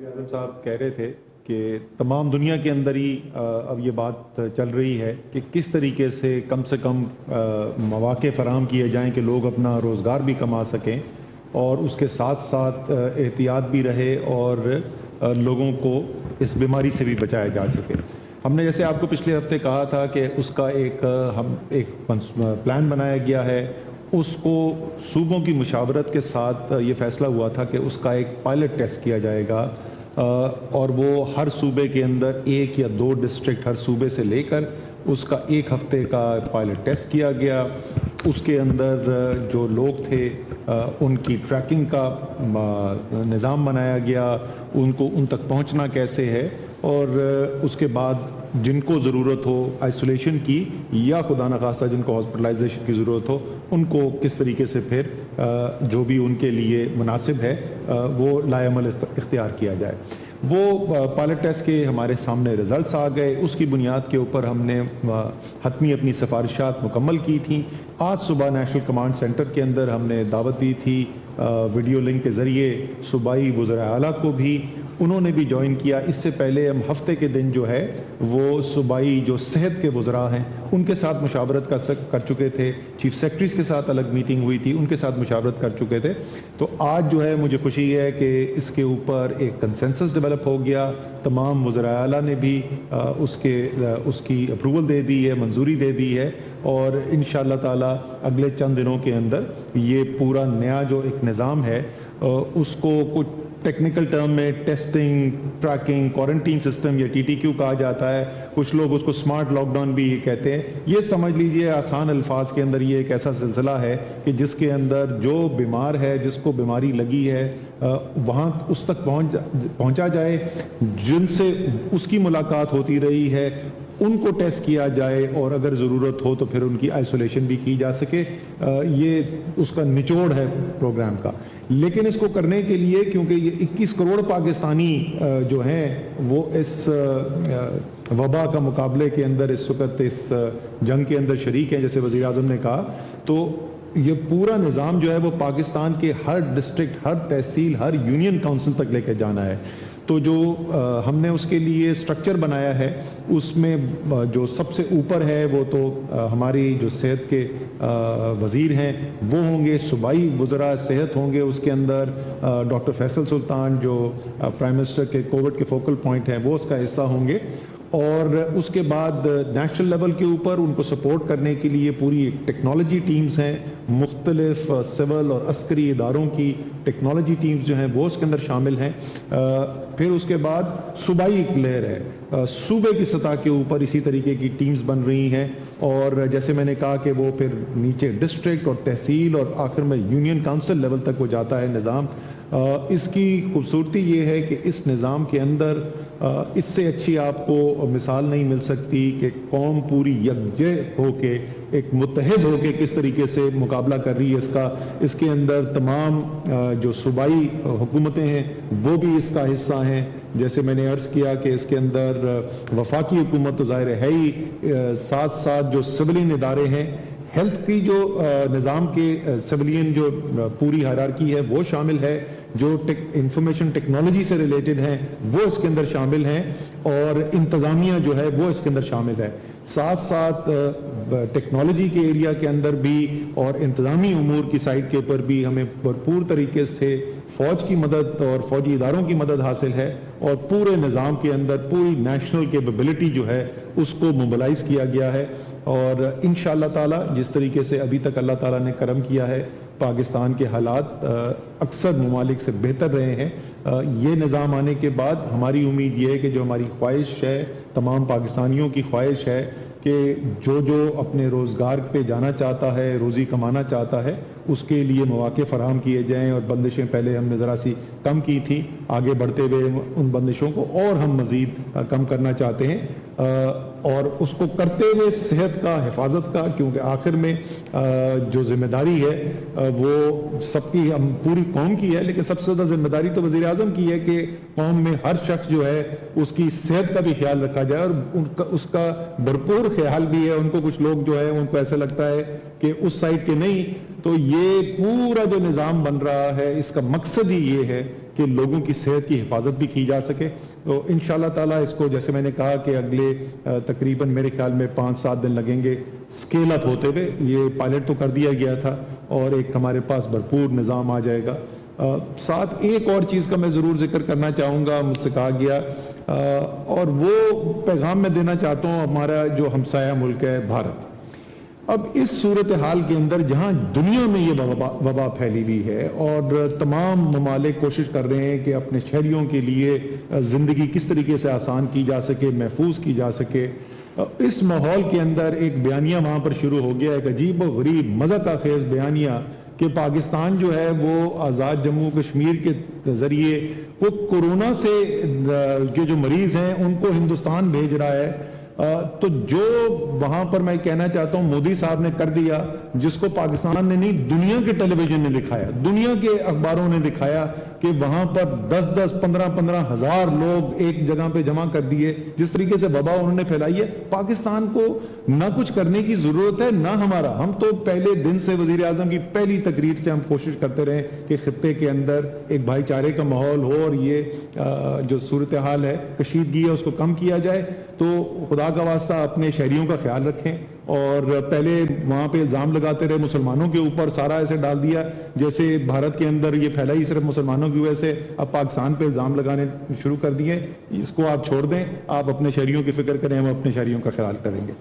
اعظم صاحب کہہ رہے تھے کہ تمام دنیا کے اندر ہی اب یہ بات چل رہی ہے کہ کس طریقے سے کم مواقع فراہم کیے جائیں کہ لوگ اپنا روزگار بھی کما سکیں اور اس کے ساتھ ساتھ احتیاط بھی رہے اور لوگوں کو اس بیماری سے بھی بچایا جا سکے. ہم نے جیسے آپ کو پچھلے ہفتے کہا تھا کہ اس کا ایک پلان بنایا گیا ہے. اس کو صوبوں کی مشاورت کے ساتھ یہ فیصلہ ہوا تھا کہ اس کا ایک پائلٹ ٹیسٹ کیا جائے گا اور وہ ہر صوبے کے اندر 1 یا 2 ڈسٹرکٹ ہر صوبے سے لے کر اس کا 1 ہفتے کا پائلٹ ٹیسٹ کیا گیا. اس کے اندر جو لوگ تھے ان کی ٹریکنگ کا نظام بنایا گیا, ان تک پہنچنا کیسے ہے, اور اس کے بعد جن کو ضرورت ہو آئسولیشن کی یا خدا نخواستہ جن کو ہاسپٹلائزیشن کی ضرورت ہو ان کو کس طریقے سے پھر جو بھی ان کے لیے مناسب ہے وہ لائے عمل اختیار کیا جائے. وہ پائلٹ ٹیسٹ کے ہمارے سامنے رزلٹس آ گئے. اس کی بنیاد کے اوپر ہم نے حتمی اپنی سفارشات مکمل کی تھیں. آج صبح نیشنل کمانڈ سینٹر کے اندر ہم نے دعوت دی تھی ویڈیو لنک کے ذریعے صوبائی وزراء اعلیٰ کو بھی, انہوں نے بھی جوائن کیا. اس سے پہلے ہم ہفتے کے دن جو ہے وہ صوبائی جو صحت کے وزراء ہیں ان کے ساتھ مشاورت کر چکے تھے. چیف سیکرٹریز کے ساتھ الگ میٹنگ ہوئی تھی, ان کے ساتھ مشاورت کر چکے تھے. تو آج جو ہے مجھے خوشی ہے کہ اس کے اوپر ایک کنسنسس ڈیولپ ہو گیا. تمام وزراء اعلیٰ نے بھی اس کی اپروول دے دی ہے, منظوری دے دی ہے, اور انشاءاللہ تعالی اگلے چند دنوں کے اندر یہ پورا نیا جو ایک نظام ہے اس کو کچھ ٹیکنیکل ٹرم میں ٹیسٹنگ, ٹریکنگ, کوارنٹین سسٹم یا TTQ کہا جاتا ہے. کچھ لوگ اس کو سمارٹ لاک ڈاؤن بھی کہتے ہیں. یہ سمجھ لیجئے آسان الفاظ کے اندر یہ ایک ایسا سلسلہ ہے کہ جس کے اندر جو بیمار ہے, جس کو بیماری لگی ہے, وہاں اس تک پہنچا جائے, جن سے اس کی ملاقات ہوتی رہی ہے ان کو ٹیسٹ کیا جائے, اور اگر ضرورت ہو تو پھر ان کی آئسولیشن بھی کی جا سکے. یہ اس کا نچوڑ ہے پروگرام کا. لیکن اس کو کرنے کے لیے کیونکہ یہ 21 کروڑ پاکستانی جو ہیں وہ اس وبا کا مقابلے کے اندر اس وقت اس جنگ کے اندر شریک ہیں جیسے وزیر اعظم نے کہا, تو یہ پورا نظام جو ہے وہ پاکستان کے ہر ڈسٹرکٹ, ہر تحصیل, ہر یونین کونسل تک لے کے جانا ہے. تو جو ہم نے اس کے لیے سٹرکچر بنایا ہے اس میں جو سب سے اوپر ہے وہ تو ہماری جو صحت کے وزیر ہیں وہ ہوں گے, صوبائی وزراء صحت ہوں گے, اس کے اندر ڈاکٹر فیصل سلطان جو پرائم منسٹر کے کووڈ کے فوکل پوائنٹ ہیں وہ اس کا حصہ ہوں گے. اور اس کے بعد نیشنل لیول کے اوپر ان کو سپورٹ کرنے کے لیے پوری ٹیکنالوجی ٹیمز ہیں, مختلف سول اور عسکری اداروں کی ٹیکنالوجی ٹیمز جو ہیں وہ اس کے اندر شامل ہیں. پھر اس کے بعد صوبائی ایک لیئر ہے, صوبے کی سطح کے اوپر اسی طریقے کی ٹیمز بن رہی ہیں, اور جیسے میں نے کہا کہ وہ پھر نیچے ڈسٹرکٹ اور تحصیل اور آخر میں یونین کاؤنسل لیول تک وہ جاتا ہے نظام. اس کی خوبصورتی یہ ہے کہ اس نظام کے اندر اس سے اچھی آپ کو مثال نہیں مل سکتی کہ قوم پوری یکجہ ہو کے, ایک متحد ہو کے کس طریقے سے مقابلہ کر رہی ہے اس کا. اس کے اندر تمام جو صوبائی حکومتیں ہیں وہ بھی اس کا حصہ ہیں. جیسے میں نے عرض کیا کہ اس کے اندر وفاقی حکومت تو ظاہر ہے ہی, ساتھ ساتھ جو سولین ادارے ہیں, ہیلتھ کی جو نظام کے سویلین جو پوری ہائرارکی ہے وہ شامل ہے, جو انفارمیشن ٹیکنالوجی سے ریلیٹڈ ہیں وہ اس کے اندر شامل ہیں, اور انتظامیہ جو ہے وہ اس کے اندر شامل ہے. ساتھ ساتھ ٹیکنالوجی کے ایریا کے اندر بھی اور انتظامی امور کی سائٹ کے اوپر بھی ہمیں بھرپور طریقے سے فوج کی مدد اور فوجی اداروں کی مدد حاصل ہے, اور پورے نظام کے اندر پوری نیشنل کیپیبلٹی جو ہے اس کو موبلائز کیا گیا ہے. اور انشاءاللہ تعالی جس طریقے سے ابھی تک اللہ تعالیٰ نے کرم کیا ہے, پاکستان کے حالات اکثر ممالک سے بہتر رہے ہیں. یہ نظام آنے کے بعد ہماری امید یہ ہے کہ جو ہماری خواہش ہے, تمام پاکستانیوں کی خواہش ہے کہ جو اپنے روزگار پہ جانا چاہتا ہے, روزی کمانا چاہتا ہے, اس کے لیے مواقع فراہم کیے جائیں. اور بندشیں پہلے ہم نے ذرا سی کم کی تھیں, آگے بڑھتے ہوئے ان بندشوں کو اور ہم مزید کم کرنا چاہتے ہیں, اور اس کو کرتے ہوئے صحت کا, حفاظت کا, کیونکہ آخر میں جو ذمہ داری ہے وہ سب کی, ہم پوری قوم کی ہے, لیکن سب سے زیادہ ذمہ داری تو وزیر اعظم کی ہے کہ قوم میں ہر شخص جو ہے اس کی صحت کا بھی خیال رکھا جائے, اور اس کا بھرپور خیال بھی ہے. ان کو کچھ لوگ جو ہے ان کو ایسا لگتا ہے کہ اس سائڈ کے نہیں, تو یہ پورا جو نظام بن رہا ہے اس کا مقصد ہی یہ ہے کہ لوگوں کی صحت کی حفاظت بھی کی جا سکے. تو انشاءاللہ تعالیٰ اس کو جیسے میں نے کہا کہ اگلے تقریباً میرے خیال میں 5-7 دن لگیں گے اسکیل اپ ہوتے ہوئے. یہ پائلٹ تو کر دیا گیا تھا اور ایک ہمارے پاس بھرپور نظام آ جائے گا. ساتھ ایک اور چیز کا میں ضرور ذکر کرنا چاہوں گا, مجھ سے کہا گیا اور وہ پیغام میں دینا چاہتا ہوں ہمارا جو ہمسایہ ملک ہے بھارت. اب اس صورتحال کے اندر جہاں دنیا میں یہ وبا پھیلی ہوئی ہے اور تمام ممالک کوشش کر رہے ہیں کہ اپنے شہریوں کے لیے زندگی کس طریقے سے آسان کی جا سکے, محفوظ کی جا سکے, اس ماحول کے اندر ایک بیانیہ وہاں پر شروع ہو گیا, ایک عجیب و غریب مزہ خیز بیانیہ کہ پاکستان جو ہے وہ آزاد جموں کشمیر کے ذریعے وہ کورونا سے کے جو مریض ہیں ان کو ہندوستان بھیج رہا ہے. تو جو وہاں پر میں کہنا چاہتا ہوں مودی صاحب نے کر دیا, جس کو پاکستان نے نہیں دنیا کے ٹیلی ویژن نے دکھایا, دنیا کے اخباروں نے دکھایا کہ وہاں پر 10-10, 15-15 ہزار لوگ ایک جگہ پہ جمع کر دیے. جس طریقے سے وبا انہوں نے پھیلائی ہے, پاکستان کو نہ کچھ کرنے کی ضرورت ہے نہ ہمارا. ہم تو پہلے دن سے وزیر اعظم کی پہلی تقریر سے ہم کوشش کرتے رہے کہ خطے کے اندر ایک بھائی چارے کا ماحول ہو اور یہ جو صورتحال ہے کشیدگی ہے اس کو کم کیا جائے. تو خدا کا واسطہ اپنے شہریوں کا خیال رکھیں. اور پہلے وہاں پہ الزام لگاتے رہے مسلمانوں کے اوپر, سارا ایسے ڈال دیا جیسے بھارت کے اندر یہ پھیلا ہی صرف مسلمانوں کی وجہ سے. اب پاکستان پہ الزام لگانے شروع کر دیے. اس کو آپ چھوڑ دیں, آپ اپنے شہریوں کی فکر کریں, ہم اپنے شہریوں کا خیال کریں گے.